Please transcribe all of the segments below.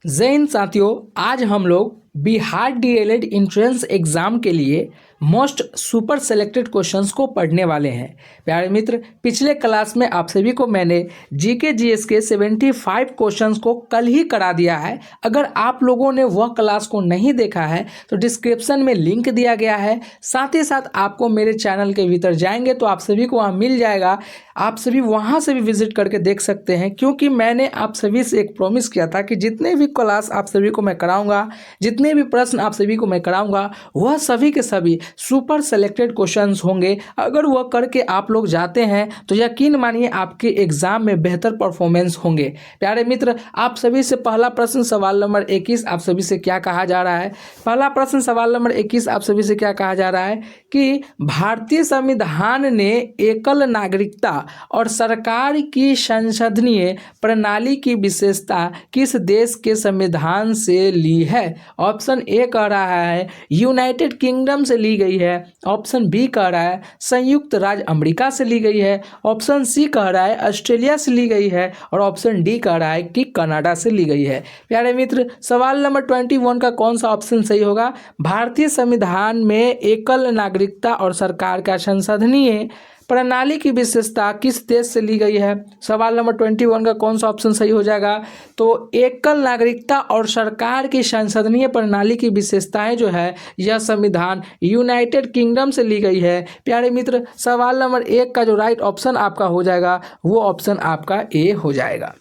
जय हिंद साथियों, आज हम लोग बिहार डीएलएड एंट्रेंस एग्जाम के लिए मोस्ट सुपर सेलेक्टेड क्वेश्चंस को पढ़ने वाले हैं। प्यारे मित्र, पिछले क्लास में आप सभी को मैंने जीके जीएस के 75 क्वेश्चंस को कल ही करा दिया है। अगर आप लोगों ने वह क्लास को नहीं देखा है तो डिस्क्रिप्शन में लिंक दिया गया है। साथ ही साथ आपको मेरे चैनल के भीतर जाएंगे तो आप सभी को वहाँ मिल जाएगा। आप सभी वहाँ से भी विजिट करके देख सकते हैं, क्योंकि मैंने आप सभी से एक प्रॉमिस किया था कि जितने भी क्लास आप सभी को मैं कराऊंगा, जितने भी प्रश्न आप सभी को मैं कराऊंगा, वह सभी के सभी सुपर सेलेक्टेड क्वेश्चंस होंगे। अगर वह करके आप लोग जाते हैं तो यकीन मानिए आपके एग्जाम में बेहतर परफॉर्मेंस होंगे। प्यारे मित्र, आप सभी से पहला प्रश्न सवाल नंबर 21 आप सभी से क्या कहा जा रहा है। पहला प्रश्न सवाल नंबर 21 आप सभी से क्या कहा जा रहा है कि भारतीय संविधान ने एकल नागरिकता और सरकार की संसदीय प्रणाली की विशेषता किस देश के संविधान से ली है। ऑप्शन ए कह रहा है यूनाइटेड किंगडम से ली गई है। ऑप्शन बी कह रहा है संयुक्त राज्य अमेरिका से ली गई है। ऑप्शन सी कह रहा है ऑस्ट्रेलिया से ली गई है। और ऑप्शन डी कह रहा है कि कनाडा से ली गई है। प्यारे मित्र, सवाल नंबर 21 का कौन सा ऑप्शन सही होगा। भारतीय संविधान में एकल नागरिकता और सरकार का संसदीय प्रणाली की विशेषता किस देश से ली गई है। सवाल नंबर 21 का कौन सा ऑप्शन सही हो जाएगा। तो एकल नागरिकता और सरकार की संसदीय प्रणाली की विशेषताएं जो है यह संविधान यूनाइटेड किंगडम से ली गई है। प्यारे मित्र, सवाल नंबर 1 का जो राइट ऑप्शन आपका हो जाएगा वो ऑप्शन आपका ए हो जाएगा।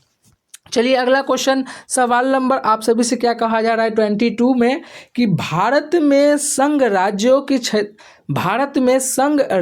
चलिए अगला क्वेश्चन, सवाल नंबर आप सभी से क्या कहा जा रहा है 22 में कि भारत में संघ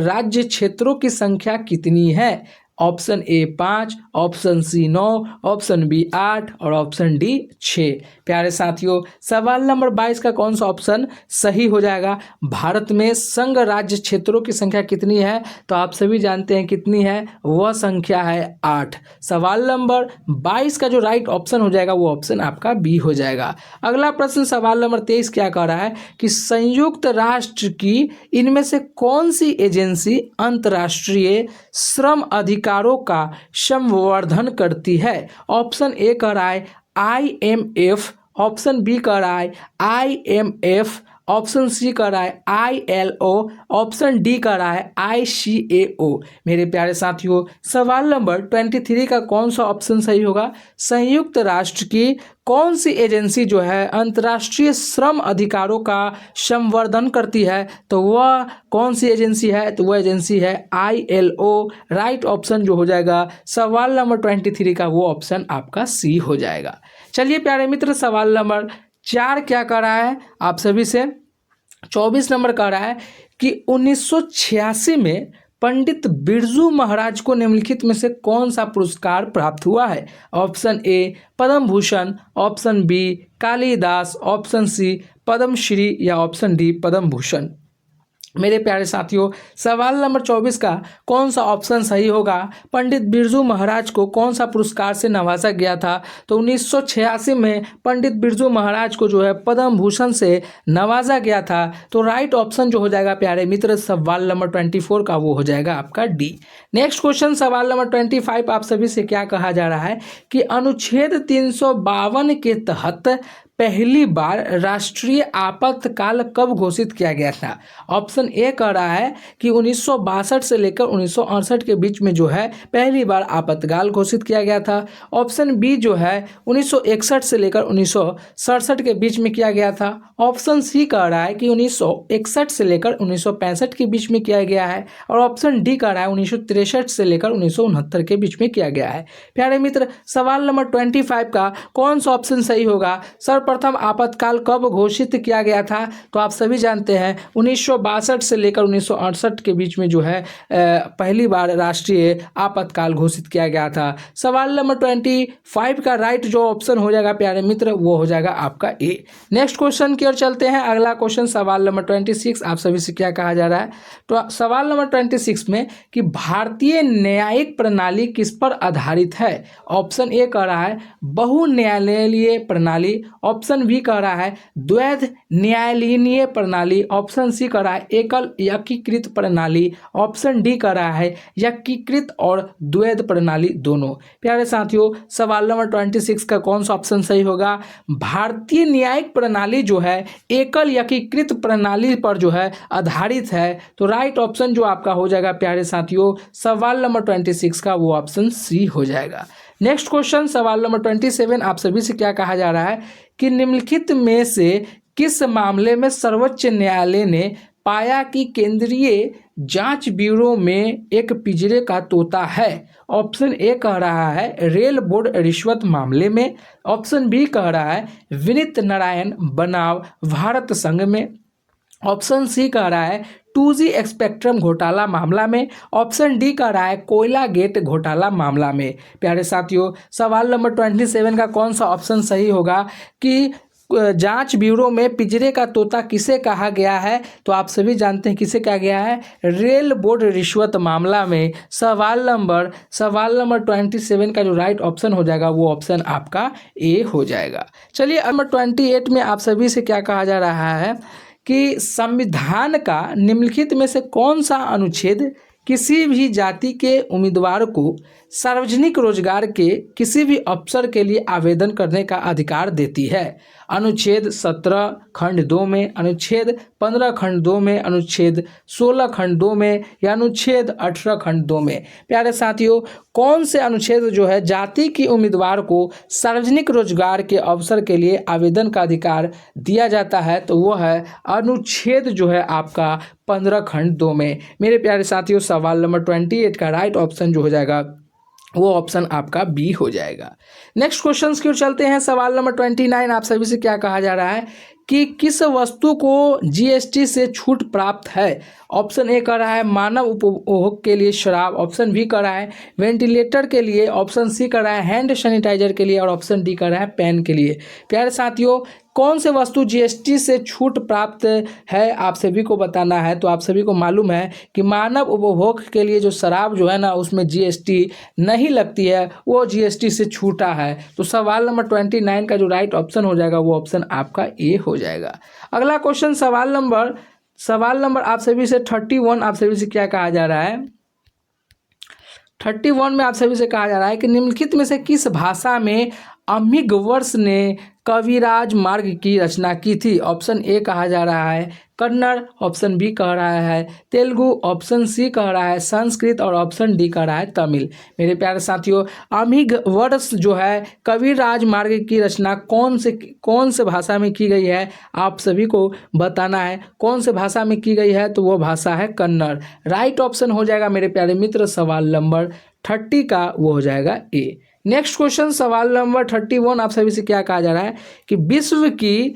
राज्य क्षेत्रों की संख्या कितनी है। Option A 5, option C 9, option B 8 और ऑप्शन डी 6। प्यारे साथियों, सवाल नंबर 22 का कौन सा ऑप्शन सही हो जाएगा। भारत में संघ राज्य क्षेत्रों की संख्या कितनी है, तो आप सभी जानते हैं कितनी है, वह संख्या है 8। सवाल नंबर 22 का जो राइट ऑप्शन हो जाएगा वो ऑप्शन आपका बी हो जाएगा। अगला प्रश्न सवाल नंबर 23 क्या कह रहा है कि संयुक्त राष्ट्र की इनमें से कौन सी एजेंसी अंतर्राष्ट्रीय श्रम अधिकारों का संवर्धन करती है। ऑप्शन ए कह रहा है IMF, ऑप्शन बी कह रहा है IMF, ऑप्शन सी कह रहा है ILO, ऑप्शन डी कह रहा है ICAO। मेरे प्यारे साथियों, सवाल नंबर 23 का कौन सा ऑप्शन सही होगा। संयुक्त राष्ट्र की कौन सी एजेंसी जो है अंतर्राष्ट्रीय श्रम अधिकारों का संवर्धन करती है, तो वह कौन सी एजेंसी है, तो वह एजेंसी है ILO। राइट ऑप्शन जो हो जाएगा सवाल नंबर 23 का वो ऑप्शन आपका सी हो जाएगा। चलिए प्यारे मित्र, सवाल नंबर 4 क्या कर रहा है आप सभी से 24 नंबर कह रहा है कि 1986 में पंडित बिरजू महाराज को निम्नलिखित में से कौन सा पुरस्कार प्राप्त हुआ है। Option A Padma Bhushan, option B Kalidas, option C Padmashri या ऑप्शन डी पद्म भूषण। मेरे प्यारे साथियों, सवाल नंबर 24 का कौन सा ऑप्शन सही होगा। पंडित बिरजू महाराज को कौन सा पुरस्कार से नवाजा गया था, तो 1986 में पंडित बिरजू महाराज को जो है पद्म भूषण से नवाजा गया था। तो राइट ऑप्शन जो हो जाएगा प्यारे मित्र सवाल नंबर 24 का वो हो जाएगा आपका डी। नेक्स्ट क्वेश्चन सवाल नंबर 25 आप सभी से क्या कहा जा रहा है कि अनुच्छेद 352 के तहत पहली बार राष्ट्रीय आपातकाल कब घोषित किया गया था। ऑप्शन ए कह रहा है कि 1962 से लेकर 1968 के बीच में जो है पहली बार आपातकाल घोषित किया गया था। ऑप्शन बी जो है 1961 से लेकर 1967 के बीच में किया गया था। ऑप्शन सी कह रहा है कि 1961 से लेकर 1965 के बीच में किया गया है। और ऑप्शन डी कह रहा है 1963 से लेकर 1969 के बीच में किया गया है। प्यारे मित्र, सवाल नंबर 25 का कौन सा ऑप्शन सही होगा। सर्वप्रथम आपातकाल कब घोषित किया गया था, तो आप सभी जानते हैं 1962 से लेकर 1968 के बीच में जो है पहली बार राष्ट्रीय आपातकाल घोषित किया गया था। सवाल नंबर 25 का राइट जो ऑप्शन हो जाएगा प्यारे मित्र वो हो जाएगा आपका ए। नेक्स्ट क्वेश्चन की ओर चलते हैं। अगला क्वेश्चन सवाल नंबर 26 आप सभी से क्या कहा जा रहा है। तो सवाल नंबर 26 में कि भारतीय न्यायिक प्रणाली किस पर आधारित है। ऑप्शन ए कह रहा है बहु न्यायालयीय प्रणाली, ऑप्शन बी कह रहा है द्वैध न्यायालयीय प्रणाली, ऑप्शन सी कह रहा है एकल एकीकृत प्रणाली, ऑप्शन डी कह रहा है एकीकृत और द्वैध प्रणाली दोनों। प्यारे साथियों, सवाल नंबर 26 का कौन सा ऑप्शन सही होगा? भारतीय न्यायिक प्रणाली जो है एकल एकीकृत प्रणाली पर जो है आधारित है। तो राइट ऑप्शन जो आपका हो जाएगा प्यारे साथियों सवाल नंबर 26 का वो ऑप्शन सी हो जाएगा। नेक्स्ट क्वेश्चन सवाल नंबर 27 आप सभी से क्या कहा जा रहा है कि निम्नलिखित में से किस मामले में सर्वोच्च न्यायालय ने पाया कि केंद्रीय जांच ब्यूरो में एक पिंजरे का तोता है? ऑप्शन ए कह रहा है रेल बोर्ड रिश्वत मामले में, ऑप्शन बी कह रहा है विनीत नारायण बनाम भारत संघ में, ऑप्शन सी कह रहा है 2G स्पेक्ट्रम घोटाला मामला में, ऑप्शन डी कह रहा है कोयला गेट घोटाला मामला में। प्यारे साथियों, सवाल नंबर 27 का कौन सा ऑप्शन सही होगा कि जांच ब्यूरो में पिंजरे का तोता किसे कहा गया है? तो आप सभी जानते हैं किसे कहा गया है, रेल बोर्ड रिश्वत मामला में। सवाल नंबर 27 का जो राइट ऑप्शन हो जाएगा वो ऑप्शन आपका ए हो जाएगा। चलिए नंबर 28 में आप सभी से क्या कहा जा रहा है कि संविधान का निम्नलिखित में से कौन सा अनुच्छेद किसी भी जाति के उम्मीदवार को सार्वजनिक रोजगार के किसी भी अवसर के लिए आवेदन करने का अधिकार देती है? अनुच्छेद 17 खंड 2 में, अनुच्छेद 15 खंड 2 में, अनुच्छेद 16 खंड 2 में या अनुच्छेद 18 खंड 2 में। प्यारे साथियों, कौन से अनुच्छेद जो है जाति के उम्मीदवार को सार्वजनिक रोजगार के अवसर के लिए आवेदन का अधिकार दिया जाता है? तो वो है अनुच्छेद जो है आपका 15 खंड 2 में। मेरे प्यारे साथियों, सवाल नंबर 28 का राइट ऑप्शन जो हो जाएगा वो ऑप्शन आपका बी हो जाएगा। नेक्स्ट क्वेश्चन की ओर चलते हैं। सवाल नंबर 29 आप सभी से क्या कहा जा रहा है कि किस वस्तु को जीएसटी से छूट प्राप्त है? ऑप्शन ए कह रहा है मानव उपभोग के लिए शराब, ऑप्शन बी कह रहा है वेंटिलेटर के लिए, ऑप्शन सी कह रहा है हैंड सैनिटाइजर के लिए और ऑप्शन डी कह रहा है पेन के लिए। प्यारे साथियों, कौन से वस्तु जीएसटी से छूट प्राप्त है आप सभी को बताना है। तो आप सभी को मालूम है कि मानव उपभोग के लिए जो शराब जो है ना उसमें जीएसटी नहीं लगती है, वो जीएसटी से छूटा है। तो सवाल नंबर 29 का जो राइट ऑप्शन हो जाएगा वो ऑप्शन आपका ए हो जाएगा। अगला क्वेश्चन सवाल नंबर आप सभी से 31 आप सभी से क्या कहा जा रहा है? 31 में आप सभी से कहा जा रहा है कि निम्नलिखित में से किस भाषा में अमिगवर्ष ने कविराज मार्ग की रचना की थी? ऑप्शन ए कहा जा रहा है कन्नड़, ऑप्शन बी कह रहा है तेलुगु, ऑप्शन सी कह रहा है संस्कृत और ऑप्शन डी कह रहा है तमिल। मेरे प्यारे साथियों, अमिगवर्ष जो है कविराज मार्ग की रचना कौन से भाषा में की गई है आप सभी को बताना है। कौन से भाषा में की गई है? तो वो भाषा है कन्नड़। राइट ऑप्शन हो जाएगा मेरे प्यारे मित्र सवाल नंबर 30 का वो हो जाएगा ए। नेक्स्ट क्वेश्चन सवाल नंबर 31 आप सभी से क्या कहा जा रहा है कि विश्व की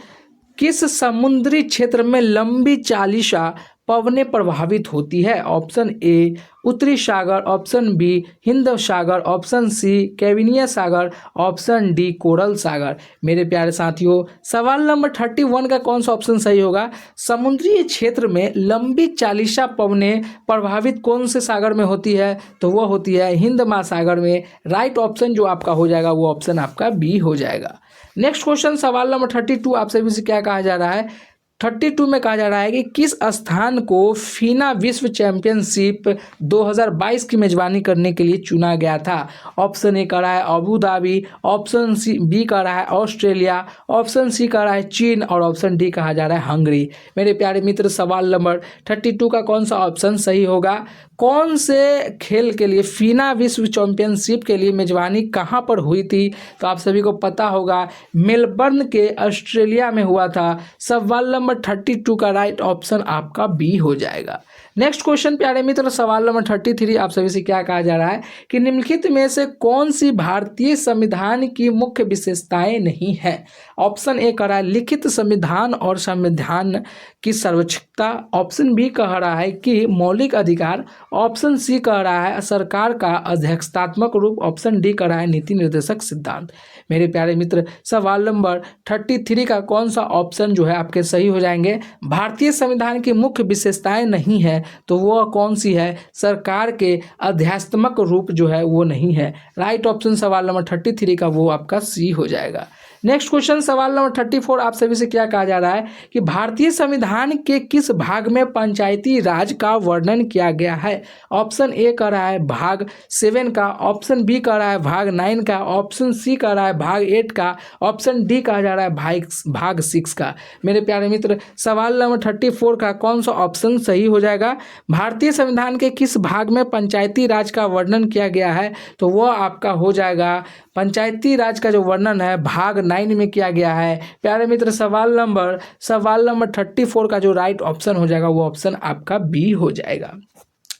किस समुद्री क्षेत्र में लंबी चालिसा पवनें प्रभावित होती है? ऑप्शन ए उत्तरी सागर, ऑप्शन बी हिंद सागर, ऑप्शन सी कैबिनिया सागर, ऑप्शन डी कोरल सागर। मेरे प्यारे साथियों, सवाल नंबर 31 का कौन सा ऑप्शन सही होगा? समुद्री क्षेत्र में लंबी चालिसा पवनें प्रभावित कौन से सागर में होती है? तो वह होती है हिंद महासागर में। राइट ऑप्शन जो आपका हो जाएगा वो ऑप्शन आपका बी हो जाएगा। नेक्स्ट क्वेश्चन सवाल नंबर 32 आप सभी से क्या कहा जा रहा है? 32 में कहा जा रहा है कि किस स्थान को फीना विश्व चैंपियनशिप 2022 की मेजबानी करने के लिए चुना गया था? ऑप्शन ए कह रहा है Abu Dhabi, option C B कह रहा है ऑस्ट्रेलिया, ऑप्शन सी कह रहा है चीन और ऑप्शन डी कहा जा रहा है हंगरी। मेरे प्यारे मित्र, सवाल नंबर 32 का कौन सा ऑप्शन सही होगा? कौन से खेल के लिए फीना विश्व चैंपियनशिप के लिए मेजबानी कहाँ पर हुई थी? तो आप सभी को पता होगा मेलबर्न के ऑस्ट्रेलिया में हुआ था। सवाल नंबर 32 का राइट ऑप्शन आपका बी हो जाएगा। नेक्स्ट क्वेश्चन प्यारे मित्र सवाल नंबर 33 आप सभी से क्या कहा जा रहा है कि निम्नलिखित में से कौन सी भारतीय संविधान की मुख्य विशेषताएं नहीं है? ऑप्शन ए कह रहा है लिखित संविधान और संविधान की सर्वोच्चता, ऑप्शन बी कह रहा है कि मौलिक अधिकार, ऑप्शन सी कह रहा है सरकार का अध्यक्षतात्मक रूप, ऑप्शन डी कह रहा है नीति निर्देशक सिद्धांत। मेरे प्यारे मित्र, सवाल नंबर 33 का कौन सा ऑप्शन जो है आपके सही हो जाएंगे? भारतीय संविधान की मुख्य विशेषताएं नहीं है तो वो कौन सी है? सरकार के अध्यात्मक रूप जो है वो नहीं है। राइट ऑप्शन सवाल नंबर 33 का वो आपका सी हो जाएगा। नेक्स्ट क्वेश्चन सवाल नंबर 34 आप सभी से क्या कहा जा रहा है कि भारतीय संविधान के किस भाग में पंचायती राज का वर्णन किया गया है। ऑप्शन ए कह रहा है भाग 7 का, ऑप्शन बी कह रहा है भाग 9 का, ऑप्शन सी कह रहा है भाग 8 का, ऑप्शन डी कहा जा रहा है भाग 6 का। मेरे प्यारे मित्र सवाल नंबर 34 का कौन सा ऑप्शन सही हो जाएगा। भारतीय संविधान के किस भाग में पंचायती राज का वर्णन किया गया है, तो वो आपका हो जाएगा पंचायती राज का जो वर्णन है भाग 9 में किया गया है। प्यारे मित्र सवाल नंबर 34 का जो राइट ऑप्शन हो जाएगा वो ऑप्शन आपका बी हो जाएगा।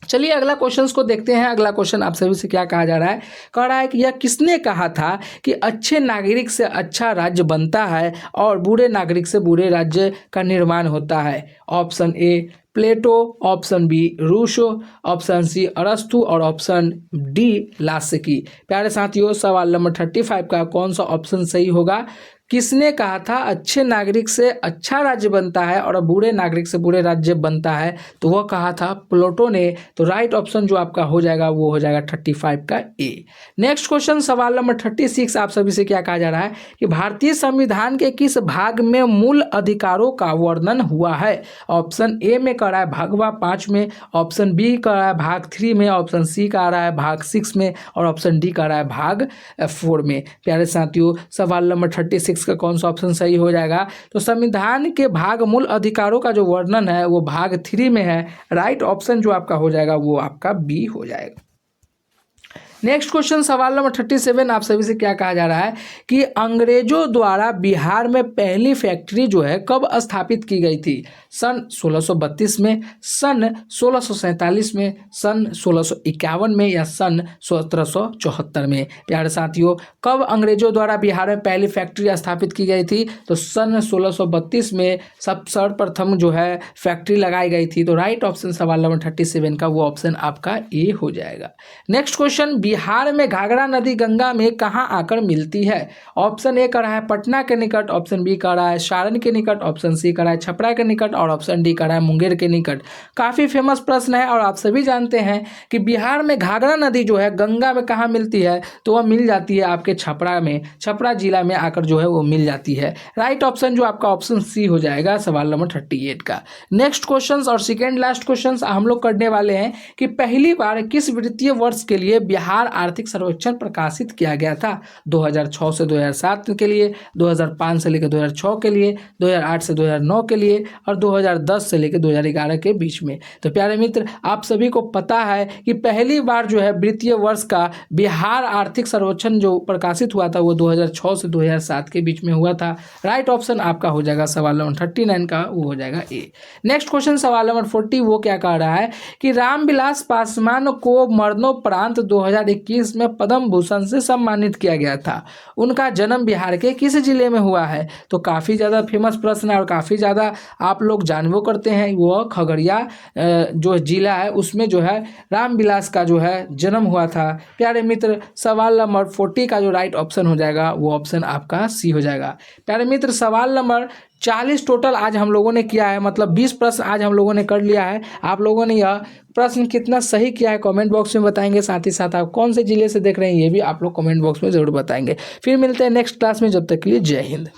चलिए अगला क्वेश्चन को देखते हैं। अगला क्वेश्चन आप सभी से क्या कहा जा रहा है, कह रहा है कि यह किसने कहा था कि अच्छे नागरिक से अच्छा राज्य बनता है और बुरे नागरिक से बुरे राज्य का निर्माण होता है। Option A Plato, option B Rousseau, option C अरस्तु और ऑप्शन डी लास्की। प्यारे साथियों सवाल नंबर 35 का कौन सा ऑप्शन सही होगा। किसने कहा था अच्छे नागरिक से अच्छा राज्य बनता है और बुरे नागरिक से बुरे राज्य बनता है, तो वह कहा था प्लेटो ने। तो राइट ऑप्शन जो आपका हो जाएगा वो हो जाएगा 35 का ए। नेक्स्ट क्वेश्चन सवाल नंबर 36 आप सभी से क्या कहा जा रहा है कि भारतीय संविधान के किस भाग में मूल अधिकारों का वर्णन हुआ है। ऑप्शन ए में कह रहा है भागवा 5 में, ऑप्शन बी कह रहा है भाग 3 में, ऑप्शन सी कह रहा है भाग 6 में और ऑप्शन डी कह रहा है भाग 4 में। प्यारे साथियों सवाल नंबर 36 का कौन सा ऑप्शन सही हो जाएगा। तो संविधान के भाग मूल अधिकारों का जो वर्णन है वो भाग 3 में है। राइट ऑप्शन जो आपका हो जाएगा वो आपका बी हो जाएगा। नेक्स्ट क्वेश्चन सवाल नंबर 37 आप सभी से क्या कहा जा रहा है कि अंग्रेजों द्वारा बिहार में पहली फैक्ट्री जो है कब स्थापित की गई थी। सन 1632 में, सन 1647 में, सन 1651 में या सन 1774 में। प्यारे साथियों कब अंग्रेजों द्वारा बिहार में पहली फैक्ट्री स्थापित की गई थी, तो सन 1632 में सर्वप्रथम जो है फैक्ट्री लगाई गई थी। तो राइट ऑप्शन सवाल नंबर 37 का वो ऑप्शन आपका ए हो जाएगा। नेक्स्ट क्वेश्चन बिहार में घाघरा नदी गंगा में कहाँ आकर मिलती है। ऑप्शन ए कह रहा है पटना के निकट, ऑप्शन बी कह रहा है सारण के निकट, ऑप्शन सी कह रहा है छपरा के निकट और ऑप्शन डी कह रहा है मुंगेर के निकट। काफ़ी फेमस प्रश्न है और आप सभी जानते हैं कि बिहार में घाघरा नदी जो है गंगा में कहाँ मिलती है, तो वह मिल जाती है आपके छपरा में, छपरा जिला में आकर जो है वो मिल जाती है। राइट ऑप्शन जो आपका ऑप्शन सी हो जाएगा सवाल नंबर 38 का। नेक्स्ट क्वेश्चन और सेकेंड लास्ट क्वेश्चन हम लोग करने वाले हैं कि पहली बार किस वित्तीय वर्ष के लिए बिहार आर्थिक सर्वेक्षण प्रकाशित किया गया था। 2006 से 2007 के लिए, 2005 से लेकर 2006 के लिए, 2008 से 2009 के लिए और 2010 से लेकर 2011 के बीच में। तो प्यारे मित्र आप सभी को पता है कि पहली बार जो है वित्तीय वर्ष का बिहार आर्थिक सर्वेक्षण जो प्रकाशित हुआ था वो 2006 से 2007 के बीच में हुआ था। राइट ऑप्शन आपका हो जाएगा सवाल नंबर 39 का वो हो जाएगा ए। नेक्स्ट क्वेश्चन सवाल नंबर 40 वो क्या कह रहा है कि रामविलास पासवान को मरणोपरांत 2021 में पद्म भूषण से सम्मानित किया गया था। उनका जन्म बिहार के किस जिले में हुआ है। तो काफ़ी ज़्यादा फेमस प्रश्न है और काफ़ी ज़्यादा आप लोग जानबो करते हैं। वो खगड़िया जो जिला है उसमें जो है रामविलास का जो है जन्म हुआ था। प्यारे मित्र सवाल नंबर 40 का जो राइट ऑप्शन हो जाएगा वो ऑप्शन आपका सी हो जाएगा। प्यारे मित्र सवाल नंबर 40 टोटल आज हम लोगों ने किया है, मतलब 20 प्रश्न आज हम लोगों ने कर लिया है। आप लोगों ने यह प्रश्न कितना सही किया है कमेंट बॉक्स में बताएंगे। साथ ही साथ आप कौन से जिले से देख रहे हैं ये भी आप लोग कमेंट बॉक्स में ज़रूर बताएंगे। फिर मिलते हैं नेक्स्ट क्लास में, जब तक के लिए जय हिंद।